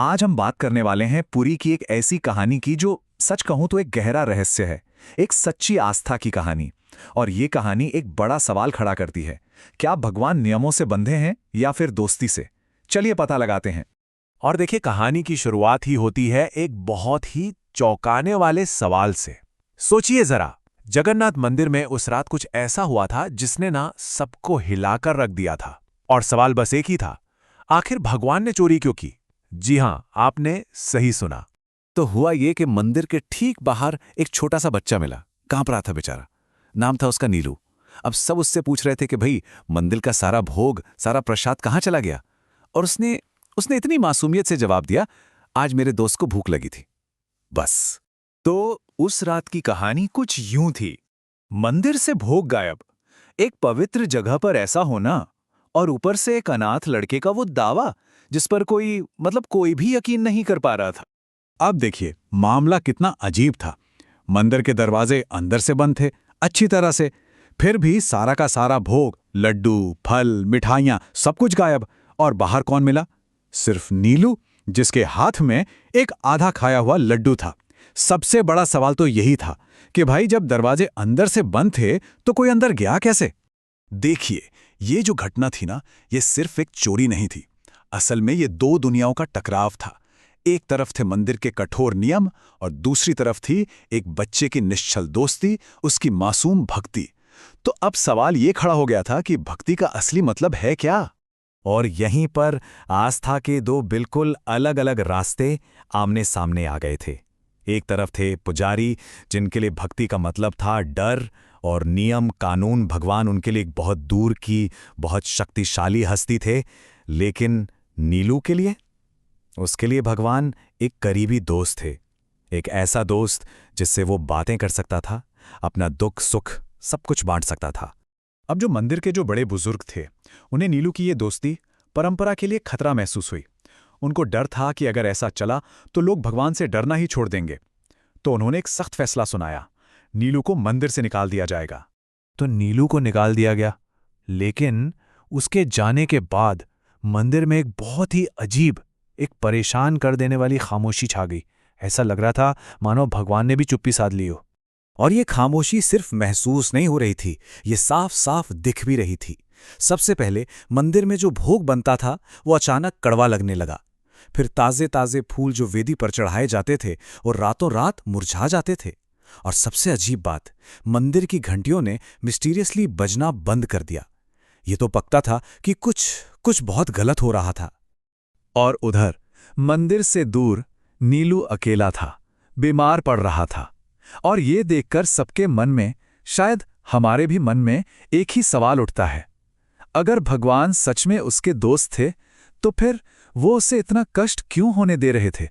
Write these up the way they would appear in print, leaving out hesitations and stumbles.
आज हम बात करने वाले हैं पुरी की एक ऐसी कहानी की जो सच कहूं तो एक गहरा रहस्य है, एक सच्ची आस्था की कहानी। और ये कहानी एक बड़ा सवाल खड़ा करती है, क्या भगवान नियमों से बंधे हैं या फिर दोस्ती से? चलिए पता लगाते हैं। और देखिए, कहानी की शुरुआत ही होती है एक बहुत ही चौंकाने वाले सवाल से। सोचिए जरा, जगन्नाथ मंदिर में उस रात कुछ ऐसा हुआ था जिसने ना सबको हिलाकर रख दिया था। और सवाल बस एक ही था, आखिर भगवान ने चोरी क्यों की? जी हां, आपने सही सुना। तो हुआ ये कि मंदिर के ठीक बाहर एक छोटा सा बच्चा मिला। कांप रहा था बेचारा। नाम था उसका नीलू। अब सब उससे पूछ रहे थे कि भाई, मंदिर का सारा भोग, सारा प्रसाद कहाँ चला गया? और उसने उसने इतनी मासूमियत से जवाब दिया, आज मेरे दोस्त को भूख लगी थी, बस। तो उस रात की कहानी कुछ यूं थी। मंदिर से भोग गायब, एक पवित्र जगह पर ऐसा होना, और ऊपर से एक अनाथ लड़के का वो दावा जिस पर कोई भी यकीन नहीं कर पा रहा था। अब देखिए, मामला कितना अजीब था। मंदिर के दरवाजे अंदर से बंद थे, अच्छी तरह से। फिर भी सारा का सारा भोग, लड्डू, फल, मिठाइयां, सब कुछ गायब। और बाहर कौन मिला? सिर्फ नीलू, जिसके हाथ में एक आधा खाया हुआ लड्डू था। सबसे बड़ा सवाल तो यही था कि भाई, जब दरवाजे अंदर से बंद थे तो कोई अंदर गया कैसे? देखिए, ये जो घटना थी ना, ये सिर्फ एक चोरी नहीं थी। असल में ये दो दुनियाओं का टकराव था। एक तरफ थे मंदिर के कठोर नियम और दूसरी तरफ थी एक बच्चे की निश्चल दोस्ती, उसकी मासूम भक्ति। तो अब सवाल ये खड़ा हो गया था कि भक्ति का असली मतलब है क्या? और यहीं पर आस्था के दो बिल्कुल अलग अलग रास्ते आमने सामने आ गए थे। एक तरफ थे पुजारी, जिनके लिए भक्ति का मतलब था डर और नियम कानून, भगवान उनके लिए एक बहुत दूर की, बहुत शक्तिशाली हस्ती थे। लेकिन नीलू के लिए, उसके लिए भगवान एक करीबी दोस्त थे, एक ऐसा दोस्त जिससे वो बातें कर सकता था, अपना दुख सुख सब कुछ बांट सकता था। अब जो मंदिर के जो बड़े बुजुर्ग थे, उन्हें नीलू की ये दोस्ती परंपरा के लिए खतरा महसूस हुई। उनको डर था कि अगर ऐसा चला तो लोग भगवान से डरना ही छोड़ देंगे। तो उन्होंने एक सख्त फैसला सुनाया, नीलू को मंदिर से निकाल दिया जाएगा। तो नीलू को निकाल दिया गया, लेकिन उसके जाने के बाद मंदिर में एक बहुत ही अजीब, एक परेशान कर देने वाली खामोशी छा गई। ऐसा लग रहा था मानो भगवान ने भी चुप्पी साध ली हो। और ये खामोशी सिर्फ महसूस नहीं हो रही थी, ये साफ साफ दिख भी रही थी। सबसे पहले मंदिर में जो भोग बनता था वो अचानक कड़वा लगने लगा। फिर ताजे ताजे फूल जो वेदी पर चढ़ाए जाते थे और रातों रात मुरझा जाते थे। और सबसे अजीब बात, मंदिर की घंटियों ने मिस्टीरियसली बजना बंद कर दिया। ये तो पक्का था कि कुछ बहुत गलत हो रहा था। और उधर मंदिर से दूर नीलू अकेला था, बीमार पड़ रहा था। और ये देखकर सबके मन में, शायद हमारे भी मन में, एक ही सवाल उठता है, अगर भगवान सच में उसके दोस्त थे तो फिर वो उसे इतना कष्ट क्यों होने दे रहे थे?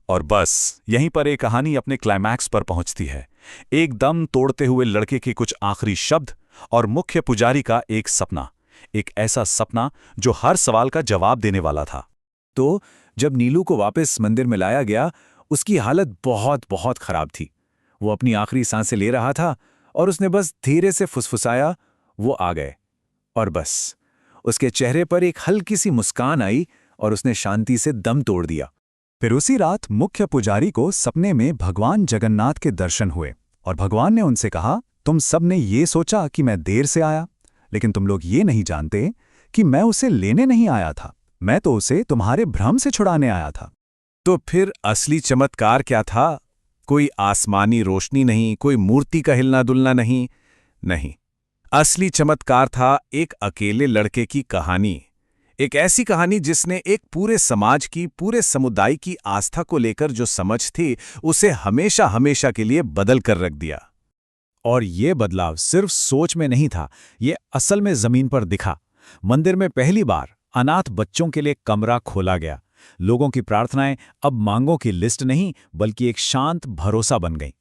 और बस यहीं पर एक कहानी अपने क्लाइमैक्स पर पहुंचती है। एकदम तोड़ते हुए लड़के के कुछ आखिरी शब्द और मुख्य पुजारी का एक सपना, एक ऐसा सपना जो हर सवाल का जवाब देने वाला था। तो जब नीलू को वापस मंदिर में लाया गया, उसकी हालत बहुत बहुत खराब थी। वो अपनी आखिरी सांसें ले रहा था और उसने बस धीरे से फुसफुसाया, वो आ गए। और बस उसके चेहरे पर एक हल्की सी मुस्कान आई और उसने शांति से दम तोड़ दिया। फिर उसी रात मुख्य पुजारी को सपने में भगवान जगन्नाथ के दर्शन हुए और भगवान ने उनसे कहा, तुम सब ने ये सोचा कि मैं देर से आया, लेकिन तुम लोग ये नहीं जानते कि मैं उसे लेने नहीं आया था, मैं तो उसे तुम्हारे भ्रम से छुड़ाने आया था। तो फिर असली चमत्कार क्या था? कोई आसमानी रोशनी नहीं, कोई मूर्ति का हिलना डुलना नहीं। असली चमत्कार था एक अकेले लड़के की कहानी। एक ऐसी कहानी जिसने एक पूरे समाज की, पूरे समुदाय की आस्था को लेकर जो समझ थी, उसे हमेशा हमेशा के लिए बदल कर रख दिया। और ये बदलाव सिर्फ सोच में नहीं था, ये असल में जमीन पर दिखा। मंदिर में पहली बार अनाथ बच्चों के लिए कमरा खोला गया। लोगों की प्रार्थनाएं अब मांगों की लिस्ट नहीं, बल्कि एक शांत भरोसा बन गई।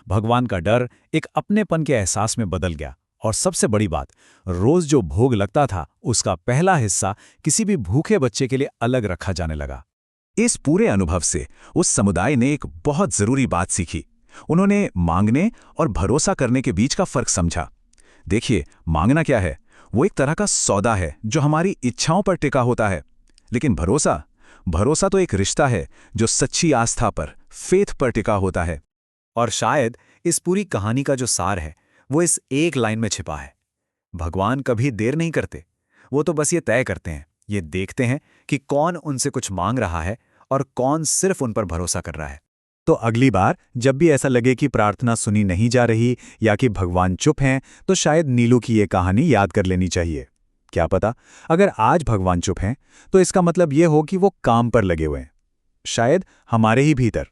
भगवान का डर एक अपनेपन के एहसास में बदल गया। और सबसे बड़ी बात, रोज जो भोग लगता था, उसका पहला हिस्सा किसी भी भूखे बच्चे के लिए अलग रखा जाने लगा। इस पूरे अनुभव से उस समुदाय ने एक बहुत जरूरी बात सीखी। उन्होंने मांगने और भरोसा करने के बीच का फर्क समझा। देखिए, मांगना क्या है? वो एक तरह का सौदा है जो हमारी इच्छाओं पर टिका होता है। लेकिन भरोसा भरोसा तो एक रिश्ता है जो सच्ची आस्था पर, फेथ पर टिका होता है। और शायद इस पूरी कहानी का जो सार है वो इस एक लाइन में छिपा है। भगवान कभी देर नहीं करते, वो तो बस ये तय करते हैं, ये देखते हैं कि कौन उनसे कुछ मांग रहा है और कौन सिर्फ उन पर भरोसा कर रहा है। तो अगली बार जब भी ऐसा लगे कि प्रार्थना सुनी नहीं जा रही या कि भगवान चुप हैं, तो शायद नीलू की ये कहानी याद कर लेनी चाहिए। क्या पता, अगर आज भगवान चुप हैं तो इसका मतलब ये हो कि वो काम पर लगे हुए हैं, शायद हमारे ही भीतर।